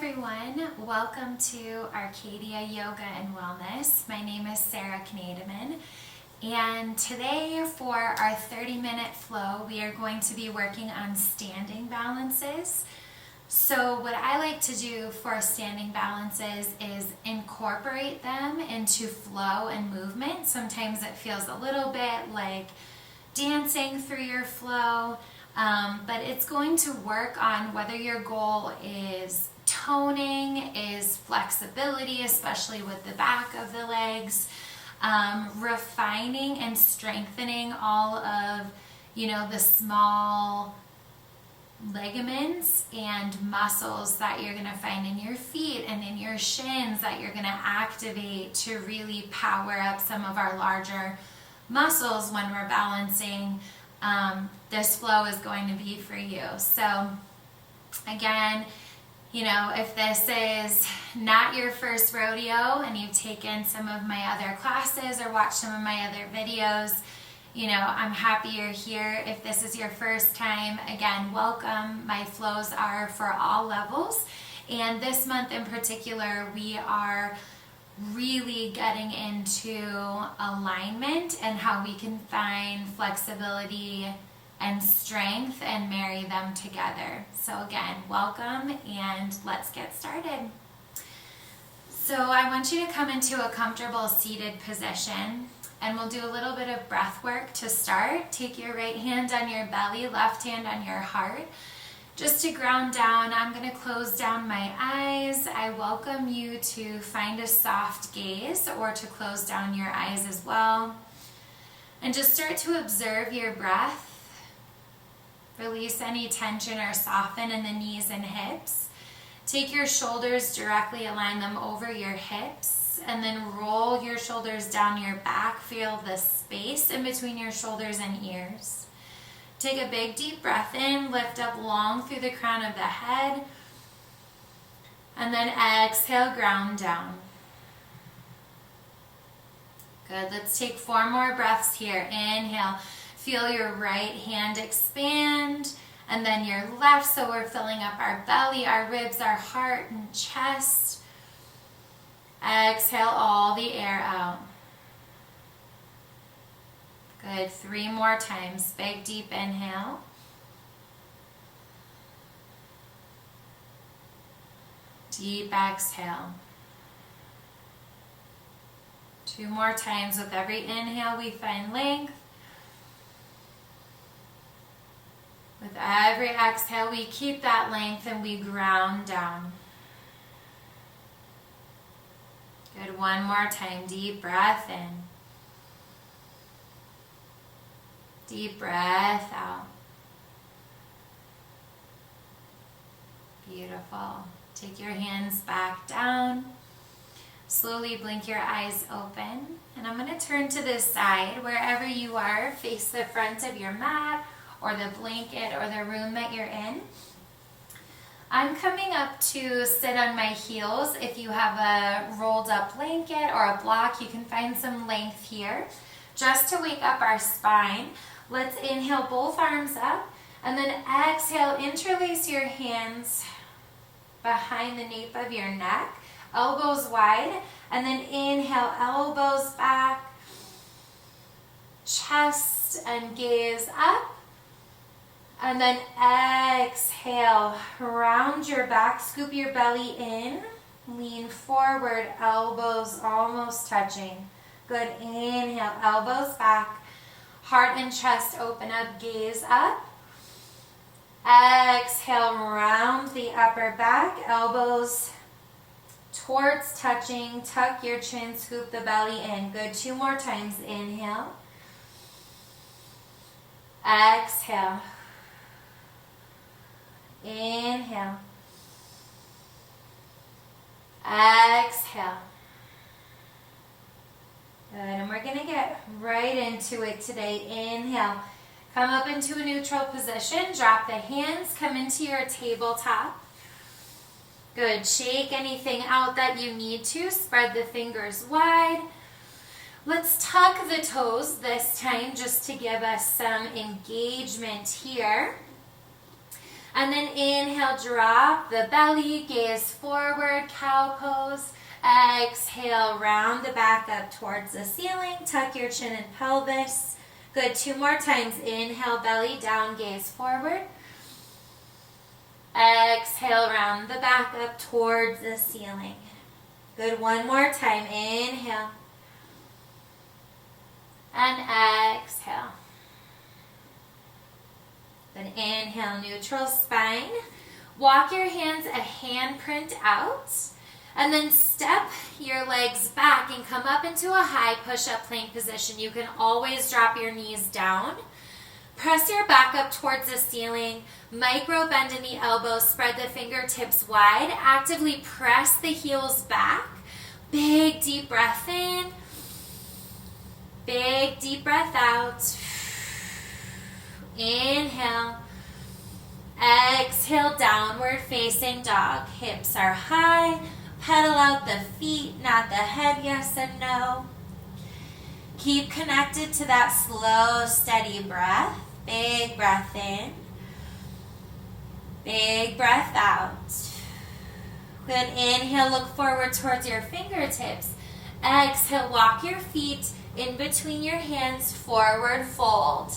everyone, welcome to Arcadia Yoga and Wellness. My name is Sarah Knademan, and today for our 30-minute flow we are going to be working on standing balances. So what I like to do for standing balances is incorporate them into flow and movement. Sometimes it feels a little bit like dancing through your flow, but it's going to work on whether your goal is toning, is flexibility, especially with the back of the legs, refining and strengthening all of, the small ligaments and muscles that you're going to find in your feet and in your shins that you're going to activate to really power up some of our larger muscles when we're balancing. This flow is going to be for you. So again, if this is not your first rodeo and you've taken some of my other classes or watched some of my other videos, I'm happy you're here. If this is your first time, again, welcome. My flows are for all levels. And this month in particular, we are really getting into alignment and how we can find flexibility and strength and marry them together. So again, welcome, and let's get started. So I want you to come into a comfortable seated position, and we'll do a little bit of breath work to start. Take your right hand on your belly, left hand on your heart. Just to ground down, I'm going to close down my eyes. I welcome you to find a soft gaze or to close down your eyes as well. And just start to observe your breath. Release any tension or soften in the knees and hips. Take your shoulders, directly align them over your hips, and then roll your shoulders down your back. Feel the space in between your shoulders and ears. Take a big deep breath in, lift up long through the crown of the head, and then exhale, ground down. Good, let's take 4 more breaths here. Inhale, feel your right hand expand, and then your left, so we're filling up our belly, our ribs, our heart and chest. Exhale all the air out. Good, 3 more times. Big deep inhale. Deep exhale. 2 more times. With every inhale we find length. With every exhale we keep that length and we ground down. Good, 1 more time. Deep breath in. Deep breath out. Beautiful. Take your hands back down. Slowly blink your eyes open. And I'm going to turn to this side. Wherever you are, face the front of your mat or the blanket or the room that you're in. I'm coming up to sit on my heels. If you have a rolled up blanket or a block, you can find some length here. Just to wake up our spine, let's inhale both arms up, and then exhale, interlace your hands behind the nape of your neck, elbows wide, and then inhale, elbows back, chest and gaze up, and then exhale, round your back, scoop your belly in, lean forward, elbows almost touching. Good, inhale, elbows back, heart and chest open up, gaze up. Exhale, round the upper back, elbows towards touching, tuck your chin, scoop the belly in. Good, 2 more times. Inhale. Exhale. Inhale. Exhale. Good, and we're going to get right into it today. Inhale. Come up into a neutral position. Drop the hands. Come into your tabletop. Good. Shake anything out that you need to. Spread the fingers wide. Let's tuck the toes this time just to give us some engagement here. And then inhale, drop the belly, gaze forward, cow pose. Exhale, round the back up towards the ceiling. Tuck your chin and pelvis. Good, 2 more times. Inhale, belly down, gaze forward. Exhale, round the back up towards the ceiling. Good, 1 more time. Inhale. And exhale. Then inhale, neutral spine. Walk your hands a handprint out. And then step your legs back and come up into a high push-up plank position. You can always drop your knees down. Press your back up towards the ceiling. Micro bend in the elbows. Spread the fingertips wide. Actively press the heels back. Big deep breath in. Big deep breath out. Inhale. Exhale, downward facing dog. Hips are high. Pedal out the feet, not the head, yes and no. Keep connected to that slow, steady breath. Big breath in. Big breath out. Good, inhale, look forward towards your fingertips. Exhale, walk your feet in between your hands, forward fold.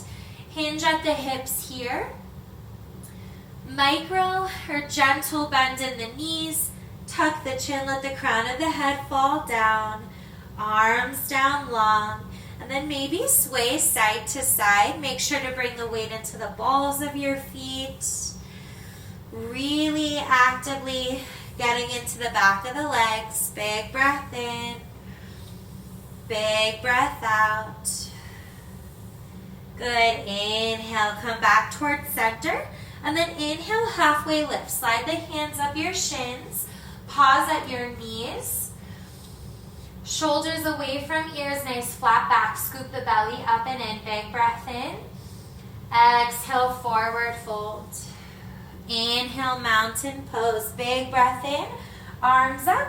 Hinge at the hips here. Micro or gentle bend in the knees. Tuck the chin, let the crown of the head fall down. Arms down long. And then maybe sway side to side. Make sure to bring the weight into the balls of your feet. Really actively getting into the back of the legs. Big breath in. Big breath out. Good. Inhale, come back towards center. And then inhale, halfway lift. Slide the hands up your shins. Pause at your knees. Shoulders away from ears, nice flat back. Scoop the belly up and in. Big breath in. Exhale, forward fold. Inhale, mountain pose. Big breath in. Arms up.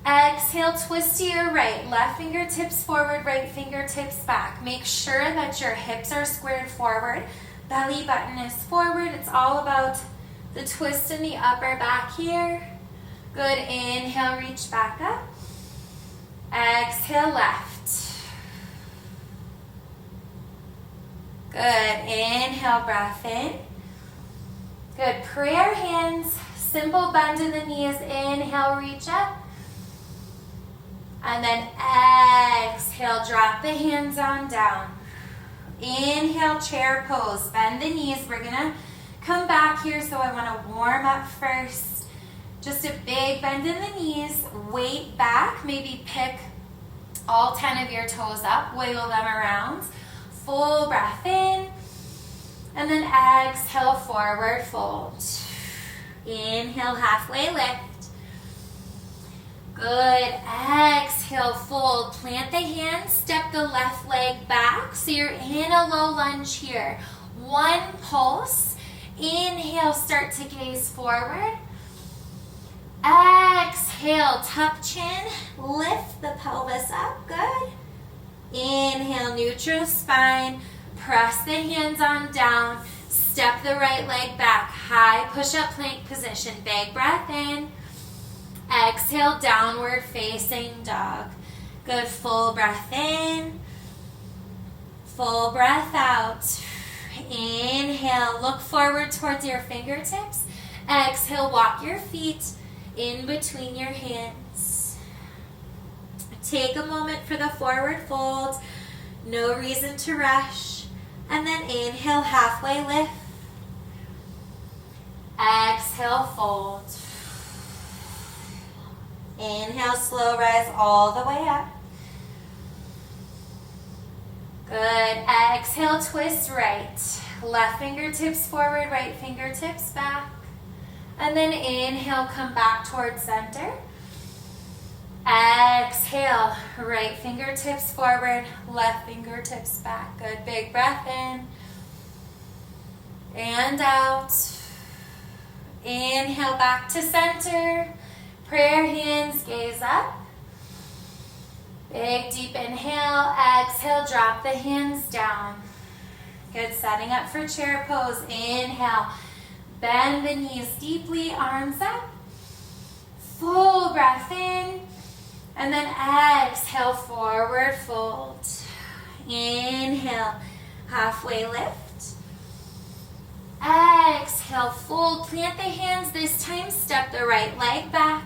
Exhale, twist to your right. Left fingertips forward, right fingertips back. Make sure that your hips are squared forward. Belly button is forward. It's all about the twist in the upper back here. Good, inhale, reach back up. Exhale, left. Good, inhale, breath in. Good, prayer hands, simple bend in the knees. Inhale, reach up. And then exhale, drop the hands on down. Inhale, chair pose. Bend the knees. We're gonna come back here, so I wanna warm up first. Just a big bend in the knees. Weight back. Maybe pick all 10 of your toes up. Wiggle them around. Full breath in. And then exhale, forward fold. Inhale, halfway lift. Good. Exhale, fold. Plant the hands. Step the left leg back. So you're in a low lunge here. 1 pulse. Inhale, start to gaze forward. Exhale, tuck chin. Lift the pelvis up. Good. Inhale, neutral spine. Press the hands on down. Step the right leg back. High push-up plank position. Big breath in. Exhale, downward facing dog. Good, full breath in. Full breath out. Inhale, look forward towards your fingertips. Exhale, walk your feet in between your hands. Take a moment for the forward fold. No reason to rush. And then inhale, halfway lift. Exhale, fold. Inhale, slow rise all the way up. Good. Exhale, twist right. Left fingertips forward, right fingertips back. And then inhale, come back towards center. Exhale, right fingertips forward, left fingertips back. Good, big breath in. And out. Inhale, back to center. Prayer hands, gaze up. Big deep inhale, exhale, drop the hands down. Good, setting up for chair pose. Inhale, Bend the knees deeply, arms up. Full breath in. And then exhale, forward fold. Inhale, halfway lift. Exhale, fold. Plant the hands this time. Step the right leg back.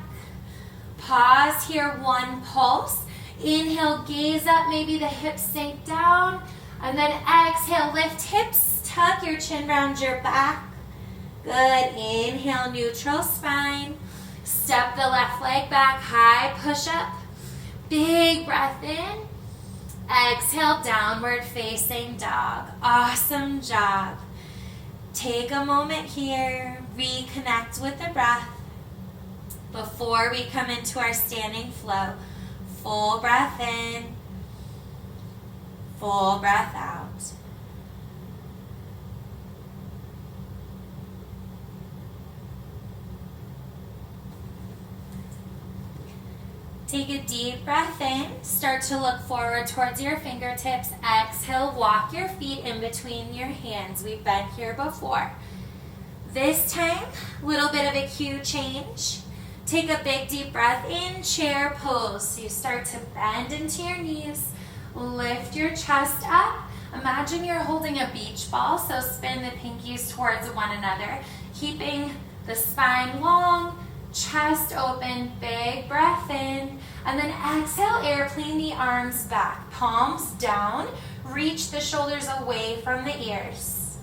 Pause here, one pulse. Inhale, gaze up, maybe the hips sink down. And then exhale, lift hips, tuck your chin around your back. Good, inhale, neutral spine. Step the left leg back, high push up. Big breath in. Exhale, downward facing dog. Awesome job. Take a moment here, reconnect with the breath before we come into our standing flow. Full breath in, full breath out. Take a deep breath in. Start to look forward towards your fingertips. Exhale, walk your feet in between your hands. We've been here before. This time, a little bit of a cue change. Take a big deep breath in, chair pose. So you start to bend into your knees. Lift your chest up. Imagine you're holding a beach ball, so spin the pinkies towards one another, keeping the spine long, chest open, big breath in, and then exhale, airplane the arms back, palms down, reach the shoulders away from the ears.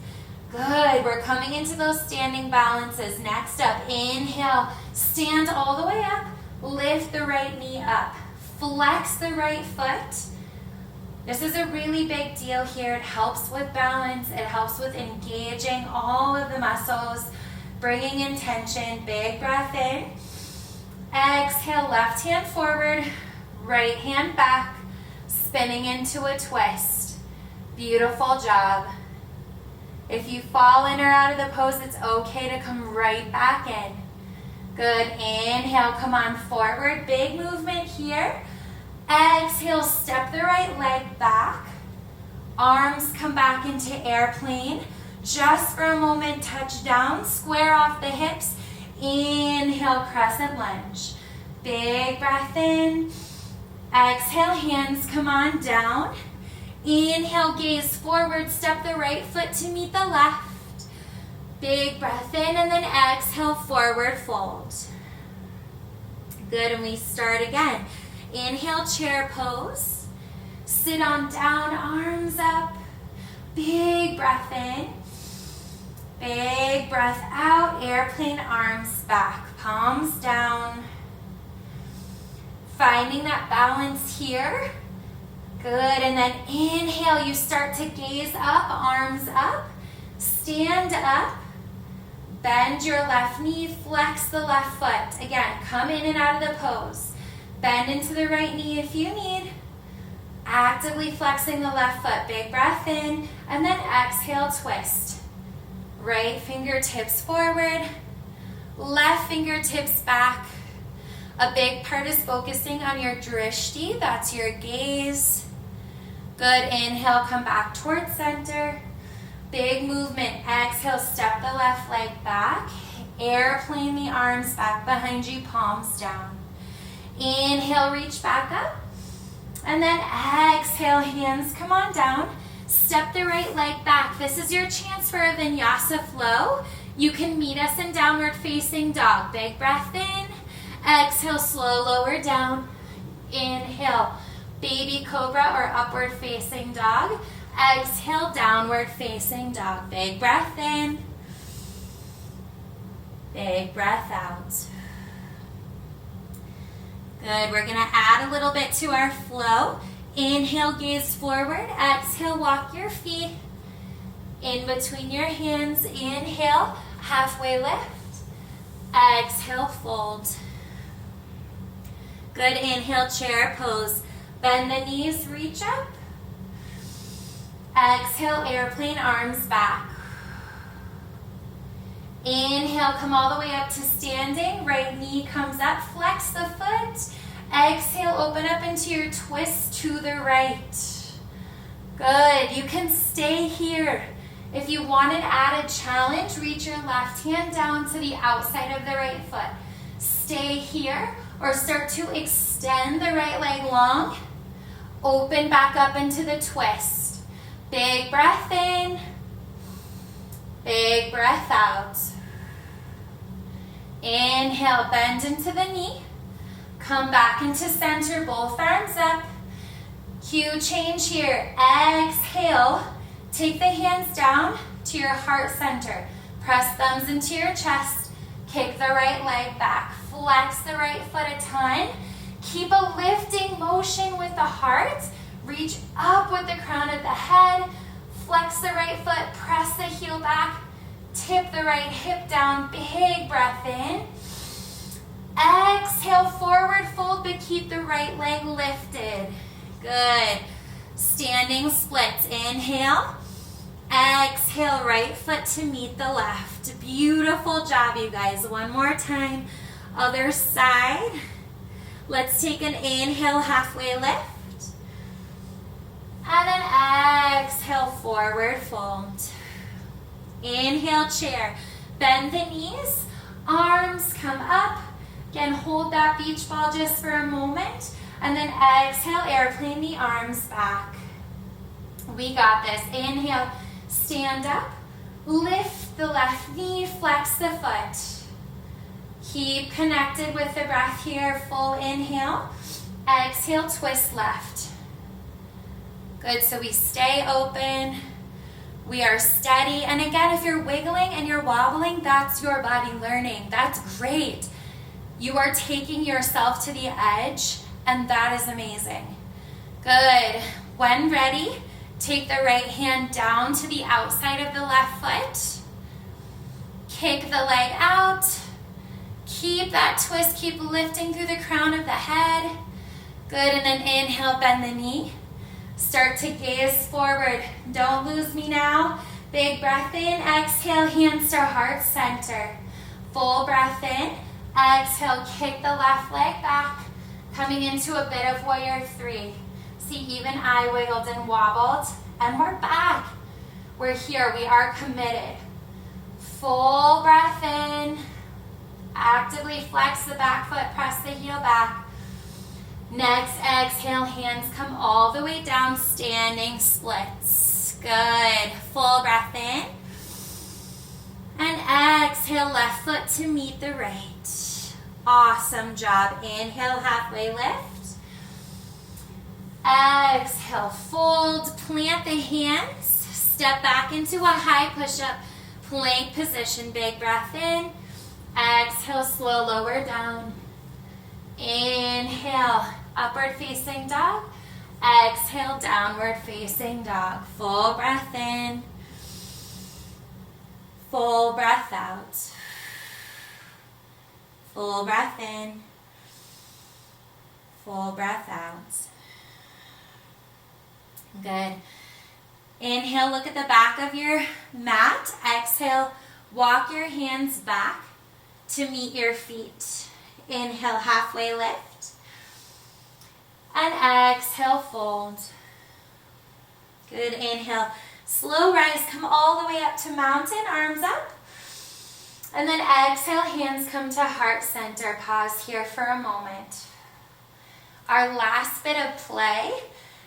Good, we're coming into those standing balances. Next up, inhale, stand all the way up, lift the right knee up, flex the right foot. This is a really big deal here. It helps with balance, it helps with engaging all of the muscles, bringing in tension. Big breath in. Exhale, left hand forward, right hand back, spinning into a twist. Beautiful job. If you fall in or out of the pose, it's okay to come right back in. Good, inhale, come on forward, big movement here. Exhale, step the right leg back. Arms come back into airplane. Just for a moment, touch down, square off the hips. Inhale, crescent lunge. Big breath in. Exhale, hands come on down. Inhale, gaze forward, step the right foot to meet the left. Big breath in, and then exhale, forward fold. Good, and we start again. Inhale, chair pose. Sit on down, arms up. Big breath in. Big breath out, airplane arms back, palms down. Finding that balance here. Good, and then inhale, you start to gaze up, arms up. Stand up. Bend your left knee, flex the left foot. Again, come in and out of the pose. Bend into the right knee if you need. Actively flexing the left foot. Big breath in, and then exhale, twist. Right fingertips forward, left fingertips back. A big part is focusing on your drishti, that's your gaze. Good, inhale, come back towards center. Big movement, exhale, step the left leg back. Airplane the arms back behind you, palms down. Inhale, reach back up. And then exhale, hands come on down. Step the right leg back. This is your chance for a vinyasa flow. You can meet us in downward facing dog. Big breath in. Exhale, slow lower down. Inhale, baby cobra or upward facing dog. Exhale, downward facing dog. Big breath in. Big breath out. Good, we're gonna add a little bit to our flow. Inhale, gaze forward. Exhale, walk your feet in between your hands. Inhale, halfway lift. Exhale, fold. Good, inhale, chair pose. Bend the knees, reach up. Exhale, airplane arms back. Inhale, come all the way up to standing. Right knee comes up, flex the foot. Exhale, open up into your twist to the right. Good, you can stay here If you want an added challenge, reach your left hand down to the outside of the right foot. Stay here or start to extend the right leg long. Open back up into the twist. Big breath in. Big breath out. Inhale, bend into the knee. Come back into center, both arms up. Cue change here. Exhale. Take the hands down to your heart center. Press thumbs into your chest. Kick the right leg back. Flex the right foot a ton. Keep a lifting motion with the heart. Reach up with the crown of the head. Flex the right foot. Press the heel back. Tip the right hip down. Big breath in. Exhale, forward fold, but keep the right leg lifted. Good. Standing splits. Inhale. Exhale, right foot to meet the left. Beautiful job, you guys. One more time. Other side. Let's take an inhale, halfway lift. And then exhale, forward fold. Inhale, chair. Bend the knees. Arms come up. Again, hold that beach ball just for a moment. And then exhale, airplane the arms back. We got this. Inhale, stand up. Lift the left knee, flex the foot. Keep connected with the breath here. Full inhale. Exhale, twist left. Good, so we stay open. We are steady. And again, if you're wiggling and you're wobbling, that's your body learning. That's great. You are taking yourself to the edge, and that is amazing. Good. When ready, take the right hand down to the outside of the left foot. Kick the leg out. Keep that twist. Keep lifting through the crown of the head. Good, and then inhale, bend the knee. Start to gaze forward. Don't lose me now. Big breath in. Exhale, hands to heart center. Full breath in. Exhale, kick the left leg back. Coming into a bit of warrior three. See, even I wiggled and wobbled. And we're back. We're here. We are committed. Full breath in. Actively flex the back foot. Press the heel back. Next, exhale, hands come all the way down, standing splits. Good. Full breath in. And exhale, left foot to meet the right. Awesome job. Inhale, halfway lift. Exhale, fold, plant the hands. Step back into a high push-up, plank position. Big breath in. Exhale, slow, lower down. Inhale, upward facing dog. Exhale, downward facing dog. Full breath in. Full breath out. Full breath in. Full breath out. Good. Inhale, look at the back of your mat. Exhale, walk your hands back to meet your feet. Inhale, halfway lift. And exhale, fold. Good. Inhale, slow rise. Come all the way up to mountain, arms up. And then exhale, hands come to heart center. Pause here for a moment. Our last bit of play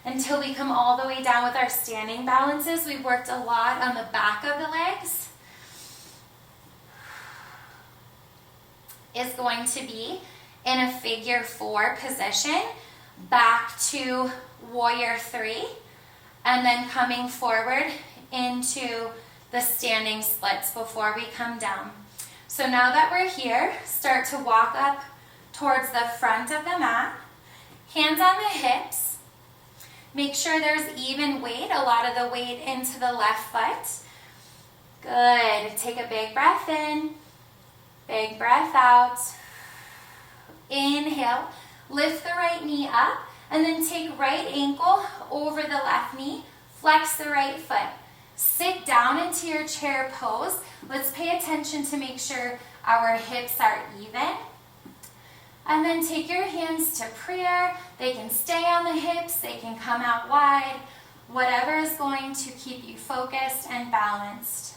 until we come all the way down with our standing balances. We've worked a lot on the back of the legs. Is going to be in a figure four position, back to warrior three, and then coming forward into the standing splits before we come down. So now that we're here, start to walk up towards the front of the mat, hands on the hips. Make sure there's even weight, a lot of the weight into the left foot. Good. Take a big breath in. Big breath out. Inhale. Lift the right knee up and then take right ankle over the left knee. Flex the right foot. Sit down into your chair pose. Let's pay attention to make sure our hips are even. And then take your hands to prayer. They can stay on the hips. They can come out wide. Whatever is going to keep you focused and balanced.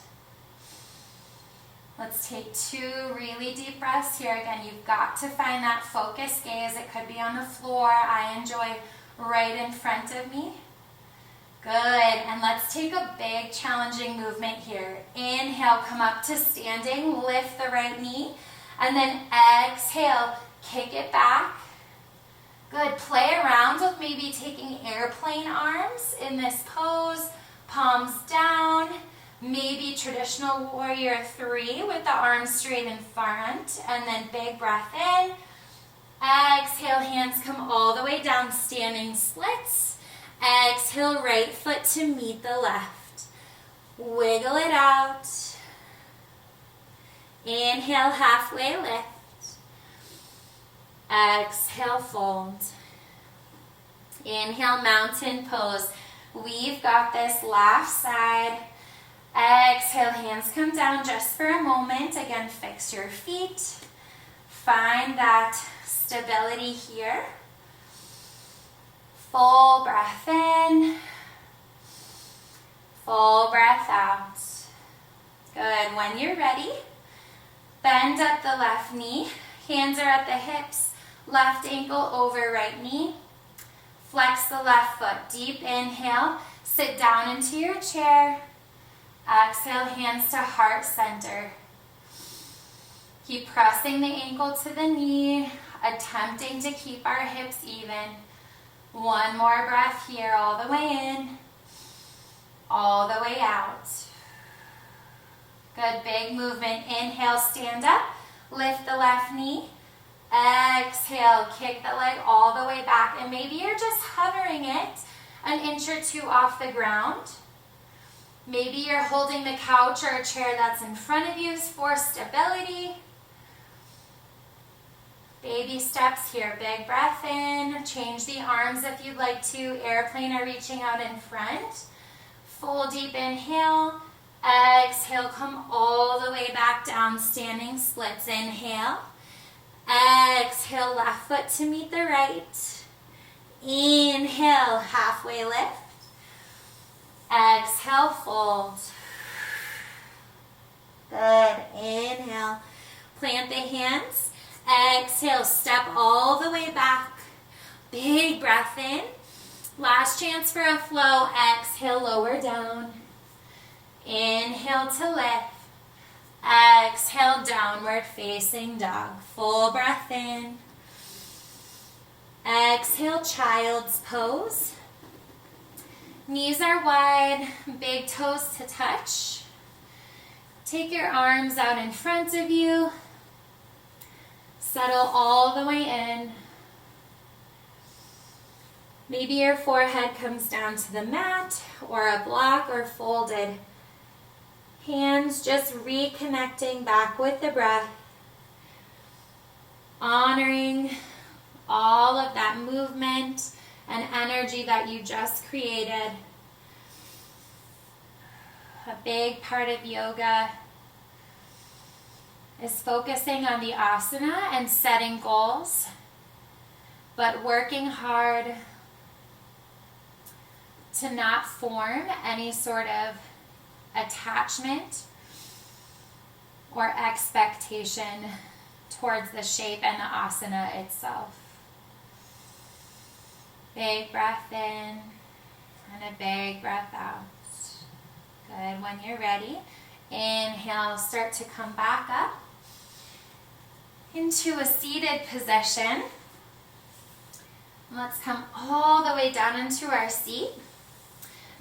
Let's take 2 really deep breaths here. Again, you've got to find that focused gaze. It could be on the floor. I enjoy right in front of me. Good, and let's take a big challenging movement here. Inhale, come up to standing, lift the right knee, and then exhale, kick it back. Good, play around with maybe taking airplane arms in this pose, palms down, maybe traditional warrior 3 with the arms straight in front, and then big breath in. Exhale, hands come all the way down, standing splits. Exhale, right foot to meet the left. Wiggle it out. Inhale, halfway lift. Exhale, fold. Inhale, mountain pose. We've got this. Left side. Exhale, hands come down just for a moment. Again, fix your feet. Find that stability here. Full breath in, full breath out. Good, when you're ready, bend up the left knee, hands are at the hips, left ankle over right knee. Flex the left foot, deep inhale, sit down into your chair. Exhale, hands to heart center. Keep pressing the ankle to the knee, attempting to keep our hips even. One more breath here, all the way in, all the way out. Good, big movement. Inhale, stand up, lift the left knee. Exhale, kick the leg all the way back, and maybe you're just hovering it an inch or 2 off the ground. Maybe you're holding the couch or a chair that's in front of you for stability. Baby steps here, big breath in, change the arms if you'd like to, airplane or reaching out in front. Full deep inhale, exhale, come all the way back down, standing splits. Inhale, exhale, left foot to meet the right. Inhale, halfway lift. Exhale, fold. Good, inhale, plant the hands. Exhale, step all the way back. Big breath in. Last chance for a flow. Exhale, lower down. Inhale to lift. Exhale, downward facing dog. Full breath in. Exhale, child's pose. Knees are wide, big toes to touch. Take your arms out in front of you. Settle all the way in. Maybe your forehead comes down to the mat or a block or folded. Hands just reconnecting back with the breath. Honoring all of that movement and energy that you just created. A big part of yoga is focusing on the asana and setting goals, but working hard to not form any sort of attachment or expectation towards the shape and the asana itself. Big breath in and a big breath out. Good. When you're ready, inhale, start to come back up into a seated position. Let's come all the way down into our seat,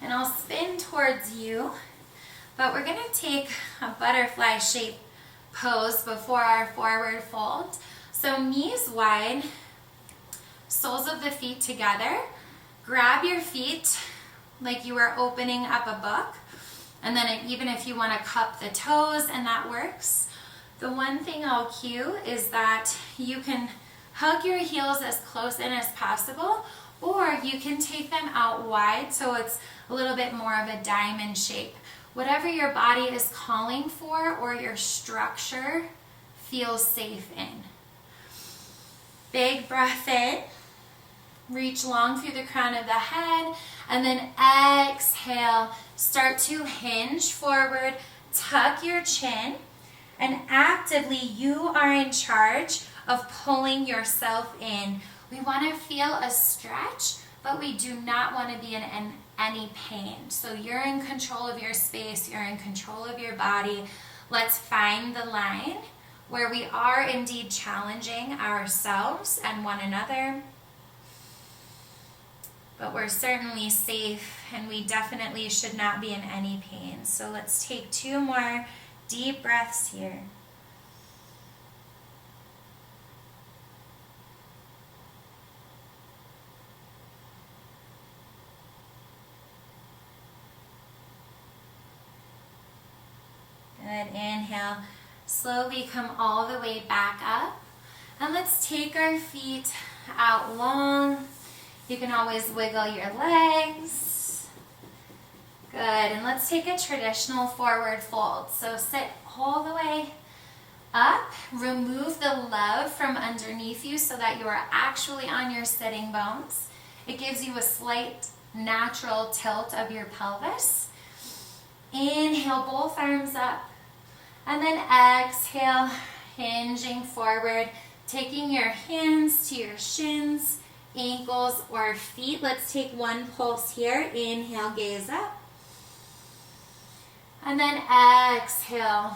and I'll spin towards you, but we're going to take a butterfly shape pose before our forward fold. So knees wide, soles of the feet together. Grab your feet like you are opening up a book, and then even if you want to cup the toes, and that works. The one thing I'll cue is that you can hug your heels as close in as possible, or you can take them out wide so it's a little bit more of a diamond shape. Whatever your body is calling for or your structure feels safe in. Big breath in. Reach long through the crown of the head, and then exhale. Start to hinge forward, tuck your chin, and actively you are in charge of pulling yourself in. We want to feel a stretch, but we do not want to be in any pain. So you're in control of your space, you're in control of your body. Let's find the line where we are indeed challenging ourselves and one another, but we're certainly safe, and we definitely should not be in any pain. So let's take 2 more deep breaths here. Good. Inhale. Slowly come all the way back up. And let's take our feet out long. You can always wiggle your legs. Good. And let's take a traditional forward fold. So sit all the way up. Remove the love from underneath you so that you are actually on your sitting bones. It gives you a slight natural tilt of your pelvis. Inhale, both arms up. And then exhale, hinging forward, taking your hands to your shins, ankles, or feet. Let's take one pulse here. Inhale, gaze up. And then exhale.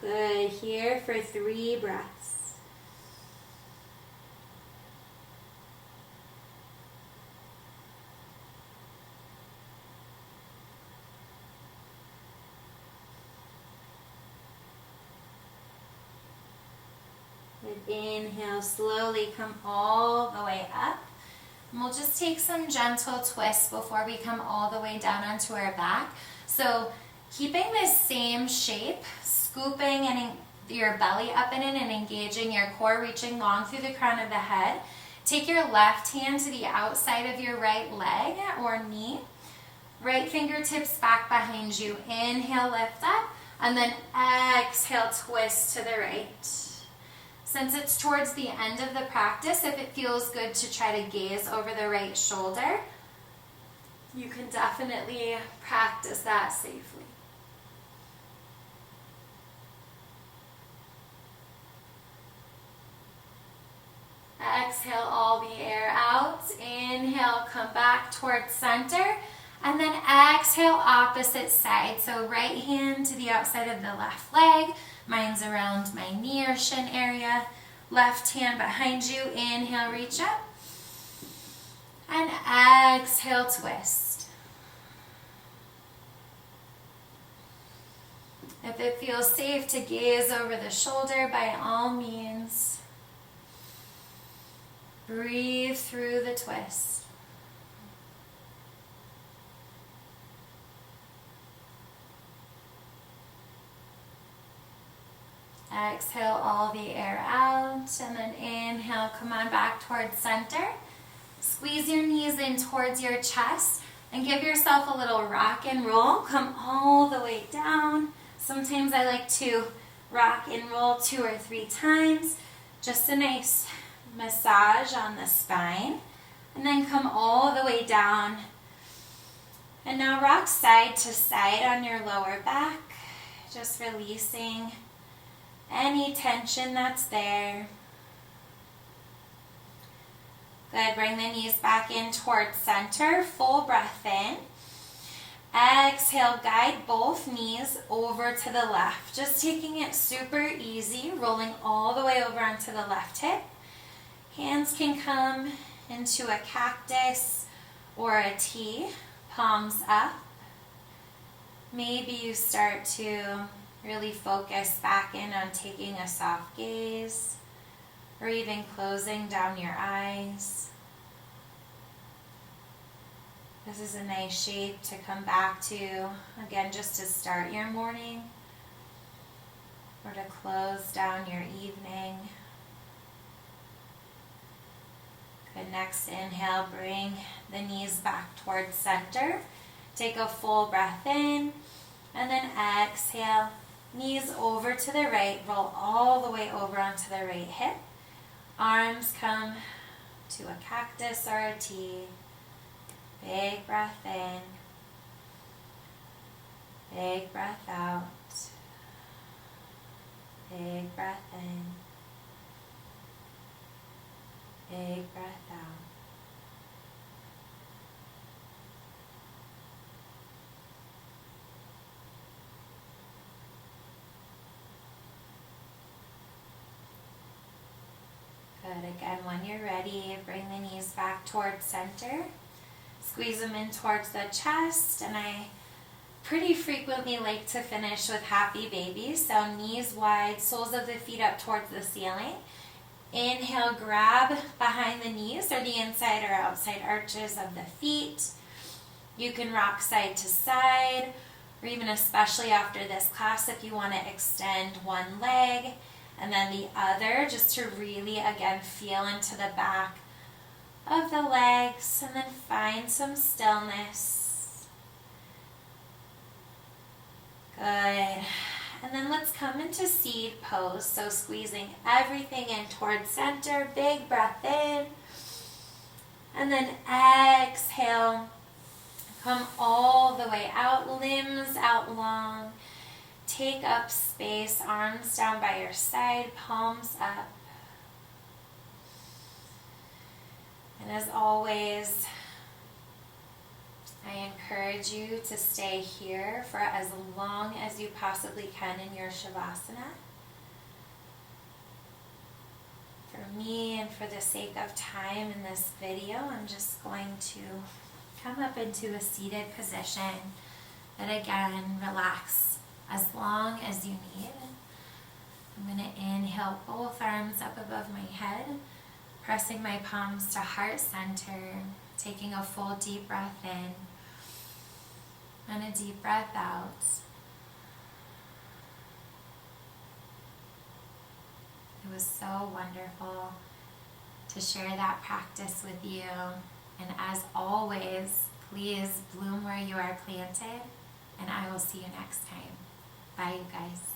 Good. Here for 3 breaths. Inhale, slowly come all the way up. And we'll just take some gentle twists before we come all the way down onto our back. So keeping this same shape, scooping and your belly up in it and engaging your core, reaching long through the crown of the head. Take your left hand to the outside of your right leg or knee. Right fingertips back behind you. Inhale, lift up, and then exhale, twist to the right. Since it's towards the end of the practice, if it feels good to try to gaze over the right shoulder, you can definitely practice that safely. Exhale all the air out. Inhale, come back towards center. And then exhale, opposite side. So right hand to the outside of the left leg. Mine's around my knee or shin area. Left hand behind you. Inhale, reach up. And exhale, twist. If it feels safe to gaze over the shoulder, by all means, breathe through the twist. Exhale all the air out, and then inhale, come on back towards center. Squeeze your knees in towards your chest and give yourself a little rock and roll. Come all the way down. Sometimes I like to rock and roll 2 or 3 times. Just a nice massage on the spine. And then come all the way down. And now rock side to side on your lower back. Just releasing any tension that's there. Good. Bring the knees back in towards center. Full breath in. Exhale, guide both knees over to the left. Just taking it super easy, rolling all the way over onto the left hip. Hands can come into a cactus or a T, palms up. Maybe you start to really focus back in on taking a soft gaze, or even closing down your eyes. This is a nice shape to come back to, again, just to start your morning, or to close down your evening. Good. Next inhale, bring the knees back towards center. Take a full breath in, and then exhale. Knees over to the right, roll all the way over onto the right hip. Arms come to a cactus or a T. Big breath in. Big breath out. Big breath in. Big breath out. Good. Again, when you're ready, bring the knees back towards center. Squeeze them in towards the chest, and I pretty frequently like to finish with happy baby. So knees wide, soles of the feet up towards the ceiling. Inhale, grab behind the knees or the inside or outside arches of the feet. You can rock side to side, or even especially after this class if you want to extend one leg and then the other, just to really, again, feel into the back of the legs, and then find some stillness. Good. And then let's come into seed pose. So squeezing everything in towards center, big breath in. And then exhale. Come all the way out, limbs out long. Take up space, arms down by your side, palms up. And as always, I encourage you to stay here for as long as you possibly can in your Shavasana. For me, and for the sake of time in this video, I'm just going to come up into a seated position. And again, relax as long as you need. I'm going to inhale both arms up above my head, pressing my palms to heart center, taking a full deep breath in and a deep breath out. It was so wonderful to share that practice with you. And as always, please bloom where you are planted, and I will see you next time. Bye, you guys.